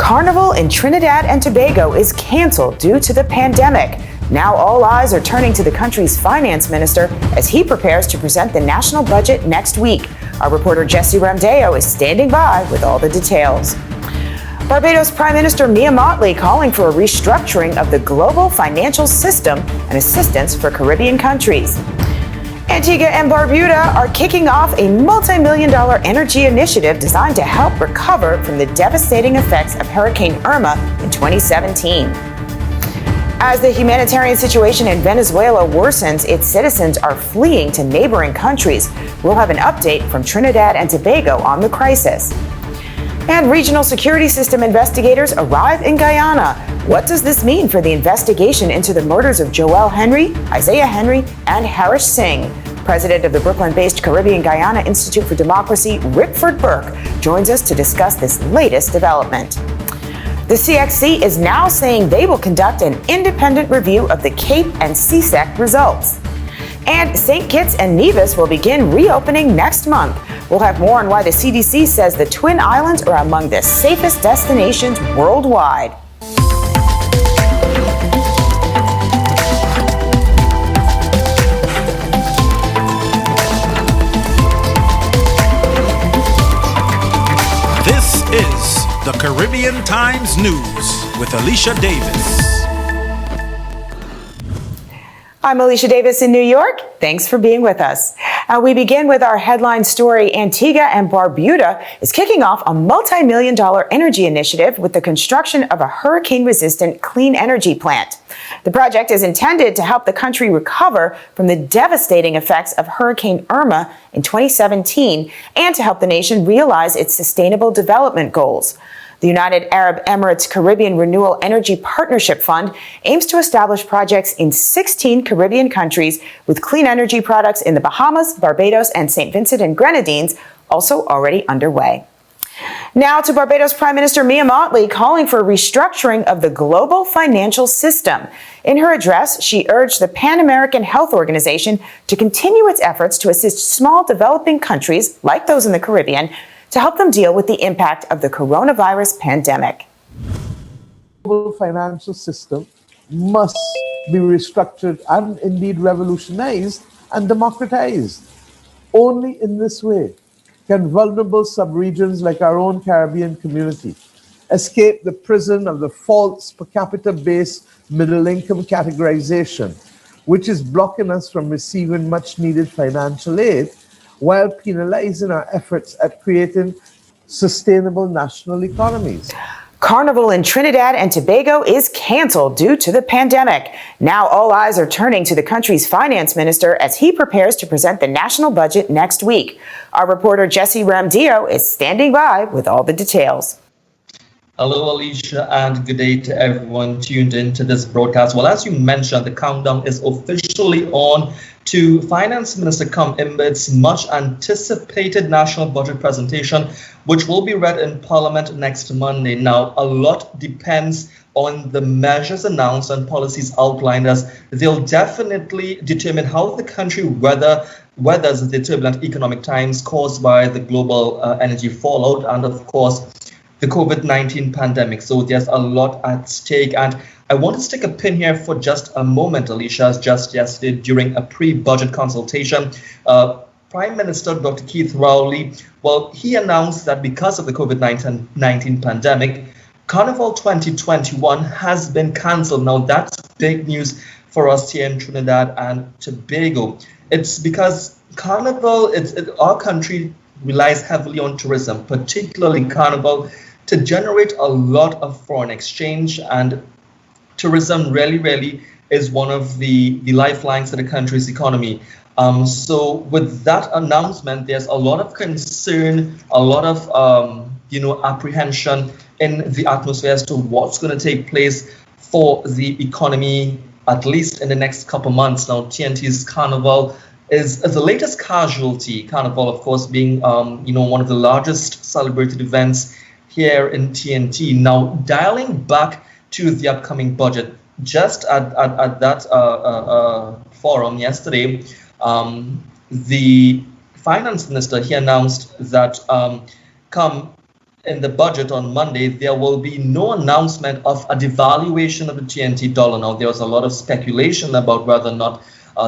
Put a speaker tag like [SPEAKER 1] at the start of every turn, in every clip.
[SPEAKER 1] Carnival in Trinidad and Tobago is canceled due to the pandemic. Now all eyes are turning to the country's finance minister as he prepares to present the national budget next week. Our reporter Jesse Ramdeo is standing by with all the details. Barbados Prime Minister Mia Mottley calling for a restructuring of the global financial system and assistance for Caribbean countries. Antigua and Barbuda are kicking off a multi-million-dollar energy initiative designed to help recover from the devastating effects of Hurricane Irma in 2017. As the humanitarian situation in Venezuela worsens, its citizens are fleeing to neighboring countries. We'll have an update from Trinidad and Tobago on the crisis. And regional security system investigators arrive in Guyana. What does this mean for the investigation into the murders of Joel Henry, Isaiah Henry, and Harish Singh? President of the Brooklyn-based Caribbean Guyana Institute for Democracy, Rickford Burke, joins us to discuss this latest development. The CXC is now saying they will conduct an independent review of the CAPE and CSEC results. And St. Kitts and Nevis will begin reopening next month. We'll have more on why the CDC says the Twin Islands are among the safest destinations worldwide.
[SPEAKER 2] This is the Caribbean Times News with Alisha Davis.
[SPEAKER 1] I'm Alisha Davis in New York. Thanks for being with us. We begin with our headline story. Antigua and Barbuda is kicking off a multi-million-dollar energy initiative with the construction of a hurricane-resistant clean energy plant. The project is intended to help the country recover from the devastating effects of Hurricane Irma in 2017 and to help the nation realize its sustainable development goals. The United Arab Emirates Caribbean Renewal Energy Partnership Fund aims to establish projects in 16 Caribbean countries with clean energy products in the Bahamas, Barbados, and St. Vincent and Grenadines also already underway. Now to Barbados Prime Minister Mia Mottley calling for restructuring of the global financial system. In her address, she urged the Pan American Health Organization to continue its efforts to assist small developing countries like those in the Caribbean to help them deal with the impact of the coronavirus pandemic.
[SPEAKER 3] The global financial system must be restructured and indeed revolutionized and democratized. Only in this way can vulnerable subregions like our own Caribbean community escape the prison of the false per capita based middle income categorization, which is blocking us from receiving much needed financial aid while penalizing our efforts at creating sustainable national economies.
[SPEAKER 1] Carnival in Trinidad and Tobago is canceled due to the pandemic. Now all eyes are turning to the country's finance minister as he prepares to present the national budget next week. Our reporter Jesse Ramdeo is standing by with all the details.
[SPEAKER 4] Hello, Alisha, and good day to everyone tuned in to this broadcast. Well, as you mentioned, the countdown is officially on to Finance Minister Imbe's much anticipated national budget presentation, which will be read in Parliament next Monday. Now, a lot depends on the measures announced and policies outlined, as they'll definitely determine how the country weathers the turbulent economic times caused by the global energy fallout and, of course, the COVID-19 pandemic. So there's a lot at stake. And I want to stick a pin here for just a moment, Alisha. As just yesterday during a pre-budget consultation, Prime Minister Dr. Keith Rowley, well, he announced that because of the COVID-19 pandemic, Carnival 2021 has been cancelled. Now, that's big news for us here in Trinidad and Tobago. It's because Carnival, our country relies heavily on tourism, particularly Carnival, to generate a lot of foreign exchange, and tourism really is one of the lifelines to the country's economy. So with that announcement, there's a lot of concern, a lot of apprehension in the atmosphere as to what's going to take place for the economy, at least in the next couple months. Now, TNT's Carnival is the latest casualty. Carnival, of course, being one of the largest celebrated events here in TNT. Now, dialing back to the upcoming budget, just at that forum yesterday, the finance minister, he announced that come in the budget on Monday, there will be no announcement of a devaluation of the TNT dollar. Now, there was a lot of speculation about whether or not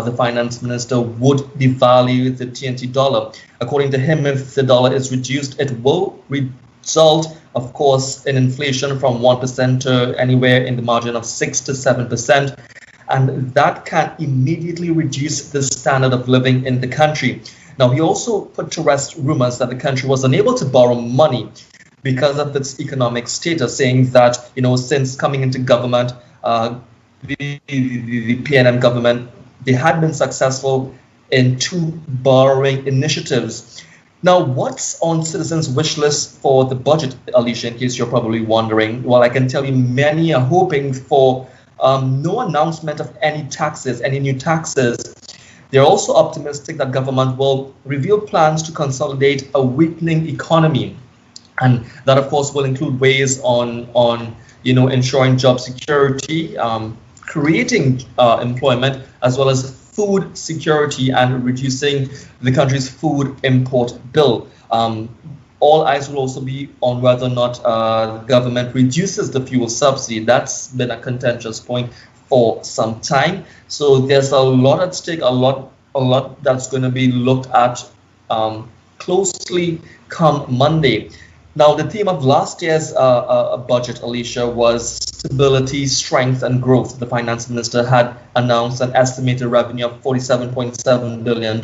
[SPEAKER 4] the finance minister would devalue the TNT dollar. According to him, if the dollar is reduced, it will result, of course, in inflation from 1% to anywhere in the margin of 6 to 7%. And that can immediately reduce the standard of living in the country. Now, he also put to rest rumors that the country was unable to borrow money because of its economic status, saying that, since coming into government, the PNM government, they had been successful in 2 borrowing initiatives. Now, what's on citizens' wish list for the budget, Alisha, in case you're probably wondering? Well, I can tell you many are hoping for no announcement of any new taxes. They're also optimistic that government will reveal plans to consolidate a weakening economy. And that, of course, will include ways on ensuring job security, creating employment, as well as food security and reducing the country's food import bill. All eyes will also be on whether or not the government reduces the fuel subsidy. That's been a contentious point for some time. So there's a lot at stake, a lot that's going to be looked at closely come Monday. Now, the theme of last year's budget, Alisha, was stability, strength, and growth. The finance minister had announced an estimated revenue of $47.7 billion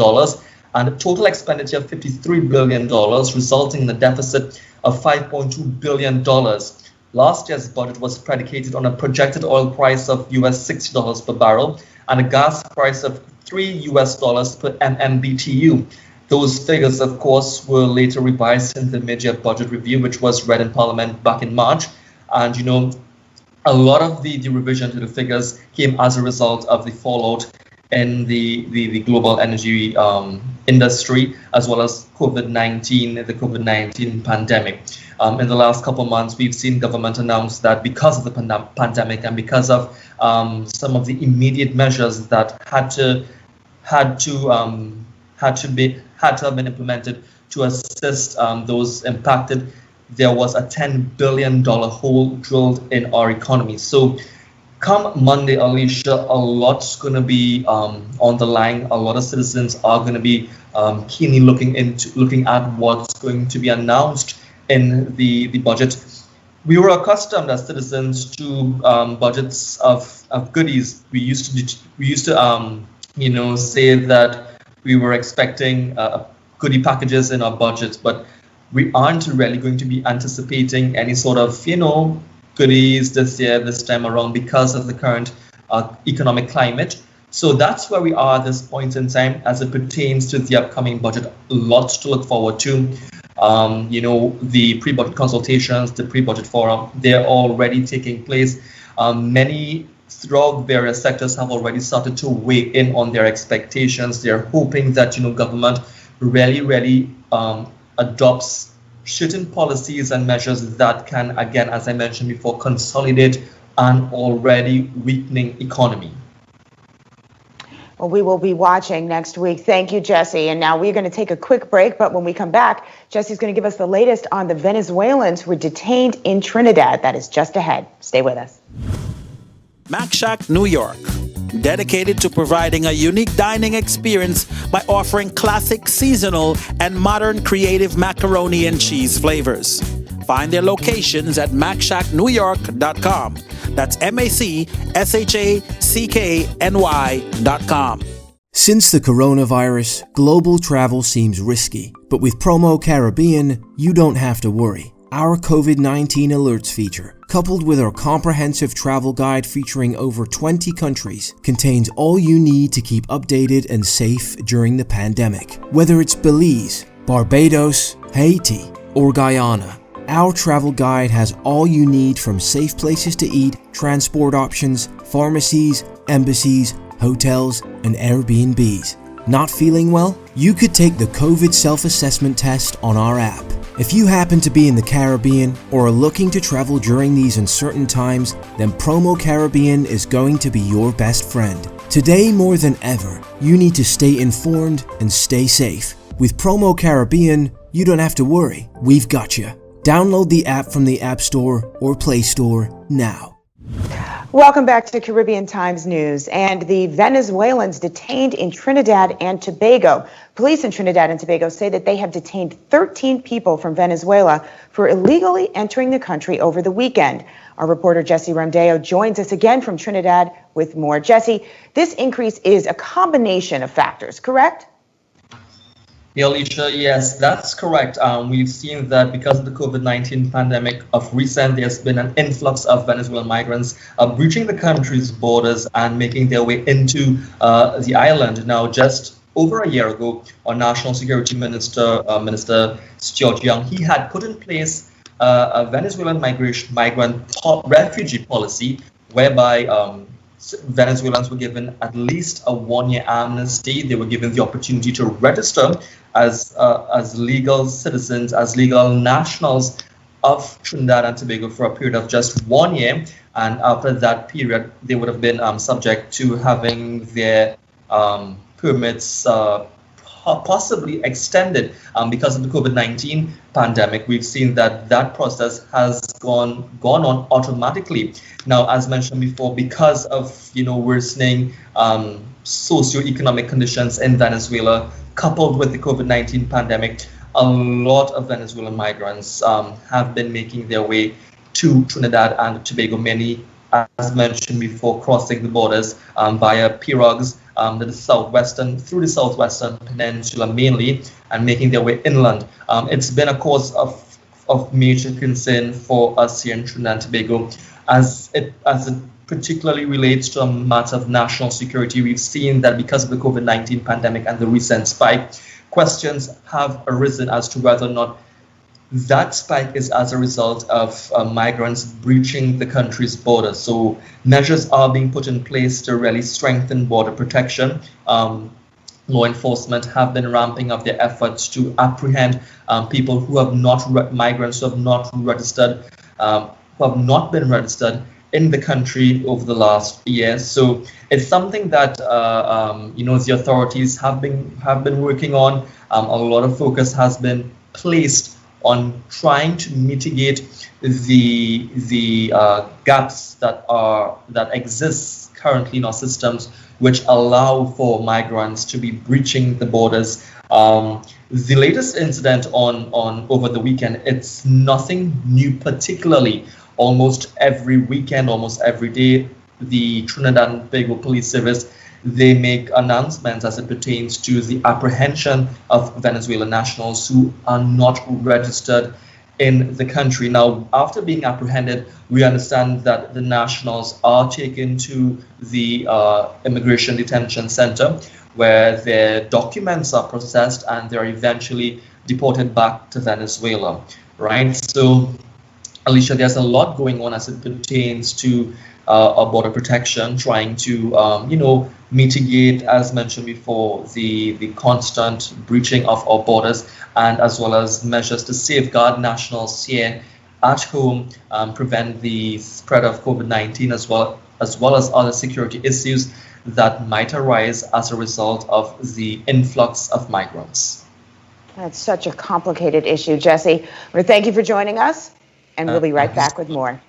[SPEAKER 4] and a total expenditure of $53 billion, resulting in a deficit of $5.2 billion. Last year's budget was predicated on a projected oil price of US $60 per barrel and a gas price of $3 per MMBTU. Those figures, of course, were later revised in the mid-year budget review, which was read in Parliament back in March. And, a lot of the revision to the figures came as a result of the fallout in the global energy industry, as well as the COVID-19 pandemic. In the last couple of months, we've seen government announce that because of the pandemic and because of some of the immediate measures that had to have been implemented to assist those impacted, there was a $10 billion hole drilled in our economy. So come Monday, Alisha, a lot's going to be on the line. A lot of citizens are going to be keenly looking at what's going to be announced in the budget. We were accustomed as citizens to budgets of goodies. We used to say that we were expecting goodie packages in our budgets, but we aren't really going to be anticipating any sort of, goodies this time around because of the current economic climate. So that's where we are at this point in time as it pertains to the upcoming budget. Lots to look forward to. The pre-budget consultations, the pre-budget forum, they're already taking place. Many throughout various sectors have already started to weigh in on their expectations. They're hoping that, government really adopts certain policies and measures that can, again, as I mentioned before, consolidate an already weakening economy.
[SPEAKER 1] Well, we will be watching next week. Thank you, Jesse. And now we're going to take a quick break. But when we come back, Jesse's going to give us the latest on the Venezuelans who were detained in Trinidad. That is just ahead. Stay with us.
[SPEAKER 5] Mac Shack, New York, dedicated to providing a unique dining experience by offering classic, seasonal, and modern creative macaroni and cheese flavors. Find their locations at macshacknewyork.com. That's MACSHACKNY.com.
[SPEAKER 6] Since the coronavirus, global travel seems risky, but with Promo Caribbean, you don't have to worry. Our COVID-19 alerts feature, coupled with our comprehensive travel guide featuring over 20 countries, contains all you need to keep updated and safe during the pandemic. Whether it's Belize, Barbados, Haiti, or Guyana, our travel guide has all you need from safe places to eat, transport options, pharmacies, embassies, hotels, and Airbnbs. Not feeling well? You could take the COVID self-assessment test on our app. If you happen to be in the Caribbean or are looking to travel during these uncertain times, then Promo Caribbean is going to be your best friend. Today more than ever, you need to stay informed and stay safe. With Promo Caribbean, you don't have to worry. We've got you. Download the app from the App Store or Play Store now.
[SPEAKER 1] Welcome back to Caribbean Times News. And the Venezuelans detained in Trinidad and Tobago. Police in Trinidad and Tobago say that they have detained 13 people from Venezuela for illegally entering the country over the weekend. Our reporter Jesse Rondeo joins us again from Trinidad with more. Jesse, this increase is a combination of factors, correct?
[SPEAKER 4] Yeah, Alisha, yes, that's correct. We've seen that because of the COVID-19 pandemic of recent, there's been an influx of Venezuelan migrants breaching the country's borders and making their way into the island. Now, just over a year ago, our National Security Minister, Minister Stuart Young, he had put in place a Venezuelan migrant refugee policy whereby Venezuelans were given at least a one-year amnesty. They were given the opportunity to register as legal citizens, as legal nationals of Trinidad and Tobago for a period of just 1 year. And after that period, they would have been subject to having their permits possibly extended because of the COVID-19 pandemic. We've seen that process has gone on automatically. Now, as mentioned before, because of worsening socioeconomic conditions in Venezuela, coupled with the COVID-19 pandemic, a lot of Venezuelan migrants have been making their way to Trinidad and Tobago. Many, as mentioned before, crossing the borders via pirogues through the southwestern peninsula mainly, and making their way inland. It's been a cause of major concern for us here in Trinidad and Tobago, as it particularly relates to a matter of national security. We've seen that because of the COVID-19 pandemic and the recent spike, questions have arisen as to whether or not that spike is as a result of migrants breaching the country's borders. So measures are being put in place to really strengthen border protection. Law enforcement have been ramping up their efforts to apprehend people who have migrants who have not registered, who have not been registered in the country over the last year. So it's something that the authorities have been working on. A lot of focus has been placed on trying to mitigate the gaps that exist currently in our systems, which allow for migrants to be breaching the borders. The latest incident on over the weekend, it's nothing new particularly. Almost every weekend, almost every day, the Trinidad and Tobago Police Service, they make announcements as it pertains to the apprehension of Venezuelan nationals who are not registered in the country. Now, after being apprehended, we understand that the nationals are taken to the immigration detention center, where their documents are processed and they're eventually deported back to Venezuela, right? So, Alisha, there's a lot going on as it pertains to our border protection, trying to, mitigate, as mentioned before, the constant breaching of our borders, and as well as measures to safeguard nationals here at home, prevent the spread of COVID-19, as well as other security issues that might arise as a result of the influx of migrants.
[SPEAKER 1] That's such a complicated issue, Jesse. Well, thank you for joining us, and we'll be right back with more.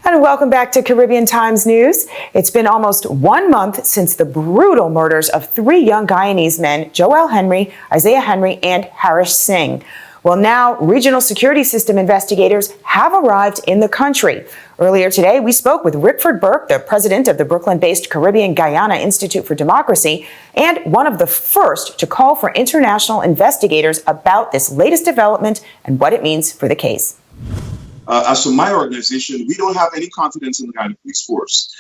[SPEAKER 1] And welcome back to Caribbean Times News. It's been almost 1 month since the brutal murders of 3 young Guyanese men, Joel Henry, Isaiah Henry, and Harish Singh. Well, now regional security system investigators have arrived in the country. Earlier today, we spoke with Rickford Burke, the president of the Brooklyn-based Caribbean Guyana Institute for Democracy, and one of the first to call for international investigators about this latest development and what it means for the case.
[SPEAKER 7] As for my organization, we don't have any confidence in the Guyana police force.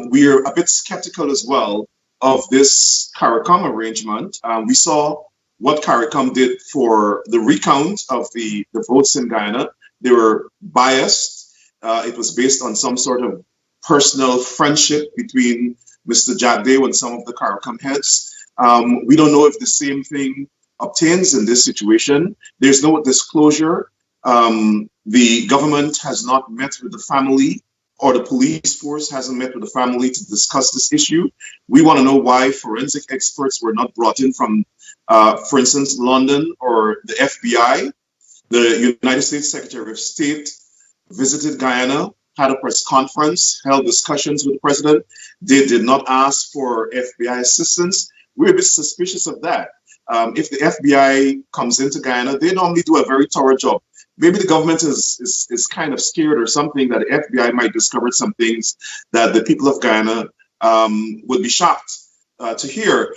[SPEAKER 7] We are a bit skeptical as well of this CARICOM arrangement. We saw what CARICOM did for the recount of the votes in Guyana. They were biased. It was based on some sort of personal friendship between Mr. Jack Day and some of the CARICOM heads. We don't know if the same thing obtains in this situation. There's no disclosure. The government has not met with the family, or the police force hasn't met with the family to discuss this issue. We want to know why forensic experts were not brought in from, for instance, London or the FBI. The United States Secretary of State visited Guyana, had a press conference, held discussions with the president. They did not ask for FBI assistance. We're a bit suspicious of that. If the FBI comes into Guyana, they normally do a very thorough job. Maybe the government is kind of scared or something that the FBI might discover some things that the people of Guyana would be shocked to hear.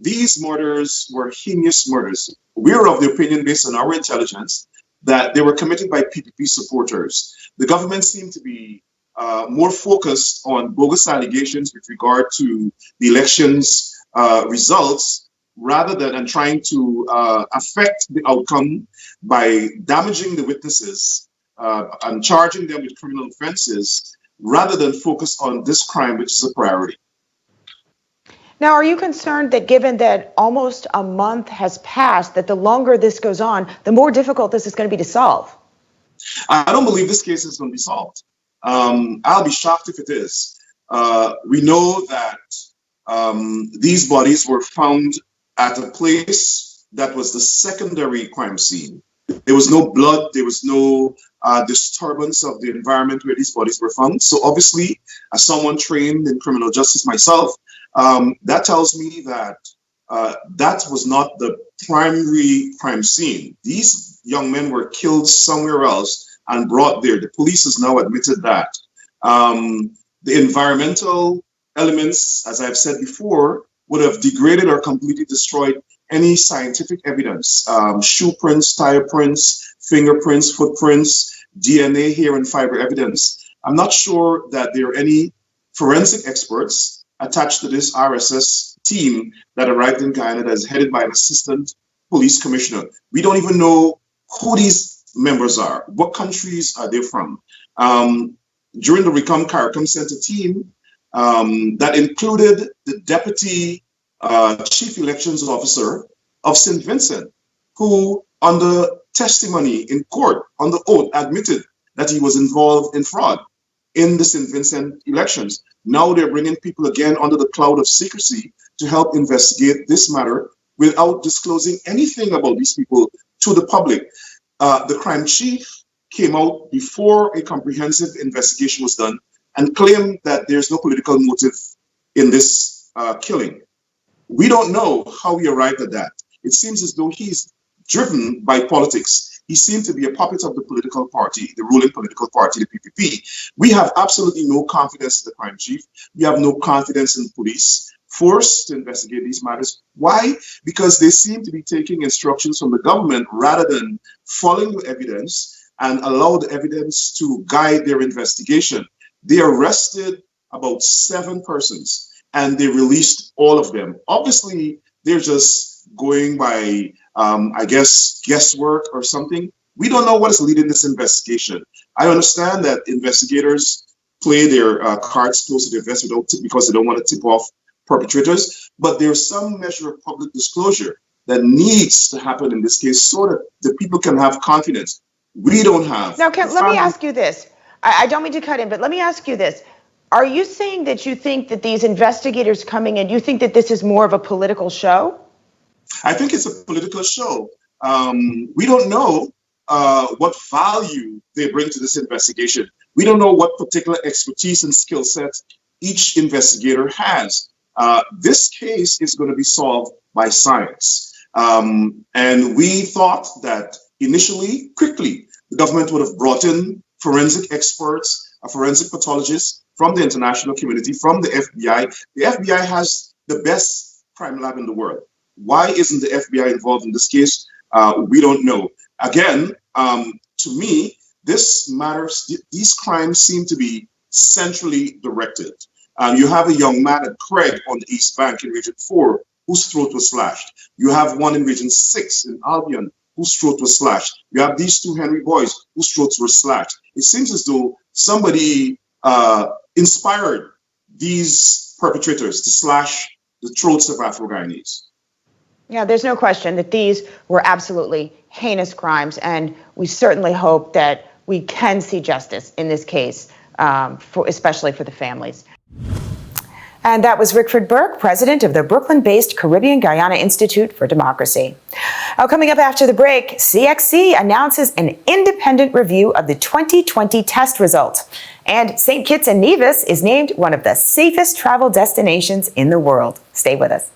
[SPEAKER 7] These murders were heinous murders. We're of the opinion, based on our intelligence, that they were committed by PPP supporters. The government seemed to be more focused on bogus allegations with regard to the elections results, rather than trying to affect the outcome by damaging the witnesses and charging them with criminal offenses, rather than focus on this crime, which is a priority.
[SPEAKER 1] Now, are you concerned that given that almost a month has passed, that the longer this goes on, the more difficult this is going to be to solve?
[SPEAKER 7] I don't believe this case is going to be solved. I'll be shocked if it is. We know that these bodies were found at a place that was the secondary crime scene. There was no blood, there was no disturbance of the environment where these bodies were found. So obviously, as someone trained in criminal justice myself, that tells me that that was not the primary crime scene. These young men were killed somewhere else and brought there. The police has now admitted that. The environmental elements, as I've said before, would have degraded or completely destroyed any scientific evidence. Shoe prints, tire prints, fingerprints, footprints, DNA, hair, and fiber evidence. I'm not sure that there are any forensic experts attached to this RSS team that arrived in Guyana that is headed by an assistant police commissioner. We don't even know who these members are. What countries are they from? During the Recom CARICOM Center team, that included the deputy chief elections officer of St. Vincent, who on the testimony in court, on the oath, admitted that he was involved in fraud in the St. Vincent elections. Now they're bringing people again under the cloud of secrecy to help investigate this matter without disclosing anything about these people to the public. The crime chief came out before a comprehensive investigation was done and claimed that there's no political motive in this killing. We don't know how he arrived at that. It seems as though he's driven by politics. He seemed to be a puppet of the political party, the ruling political party, the PPP. We have absolutely no confidence in the crime chief. We have no confidence in the police force to investigate these matters. Why? Because they seem to be taking instructions from the government rather than following the evidence and allow the evidence to guide their investigation. They arrested about 7 persons and they released all of them. Obviously, they're just going by, I guess, guesswork or something. We don't know what is leading this investigation. I understand that investigators play their cards close to their vest because they don't want to tip off perpetrators, but there's some measure of public disclosure that needs to happen in this case so that the people can have confidence. We don't have.
[SPEAKER 1] Now, let me ask you this. I don't mean to cut in, but let me ask you this. Are you saying that you think that these investigators coming in, you think that this is more of a political show?
[SPEAKER 7] I think it's a political show. We don't know what value they bring to this investigation. We don't know what particular expertise and skill sets each investigator has. This case is going to be solved by science. And we thought that initially, quickly, the government would have brought in forensic experts, a forensic pathologist from the international community, from the FBI. The FBI has the best crime lab in the world. Why isn't the FBI involved in this case? We don't know. Again, to me, this matters. These crimes seem to be centrally directed. You have a young man at Craig on the East Bank in Region 4 whose throat was slashed. You have one in Region 6 in Albion whose throat was slashed. You have these 2 Henry boys whose throats were slashed. It seems as though somebody inspired these perpetrators to slash the throats of Afro-Guyanese.
[SPEAKER 1] Yeah, there's no question that these were absolutely heinous crimes, and we certainly hope that we can see justice in this case, especially for the families. And that was Rickford Burke, president of the Brooklyn-based Caribbean Guyana Institute for Democracy. Coming up after the break, CXC announces an independent review of the 2020 test results. And St. Kitts and Nevis is named one of the safest travel destinations in the world. Stay with us.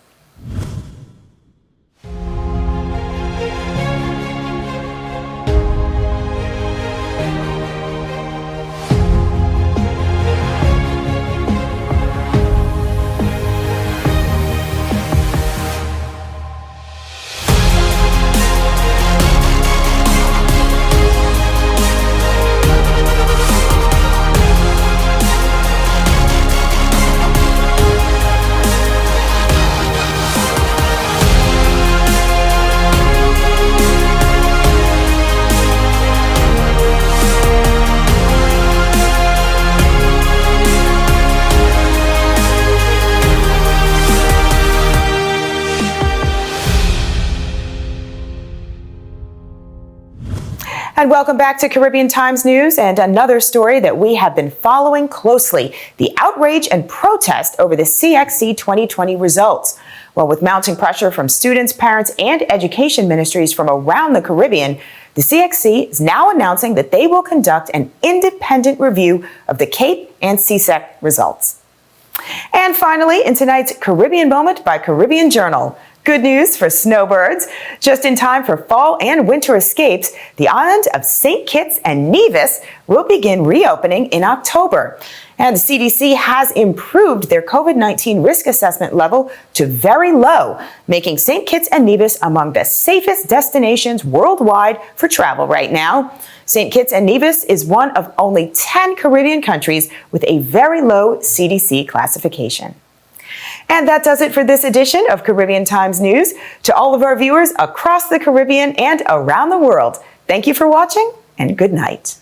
[SPEAKER 1] And welcome back to Caribbean Times News, and another story that we have been following closely, the outrage and protest over the CXC 2020 results. Well, with mounting pressure from students, parents, and education ministries from around the Caribbean, the CXC is now announcing that they will conduct an independent review of the CAPE and CSEC results. And finally, in tonight's Caribbean Moment by Caribbean Journal, good news for snowbirds. Just in time for fall and winter escapes, the island of St. Kitts and Nevis will begin reopening in October. And the CDC has improved their COVID-19 risk assessment level to very low, making St. Kitts and Nevis among the safest destinations worldwide for travel right now. St. Kitts and Nevis is one of only 10 Caribbean countries with a very low CDC classification. And that does it for this edition of Caribbean Times News. To all of our viewers across the Caribbean and around the world, thank you for watching and good night.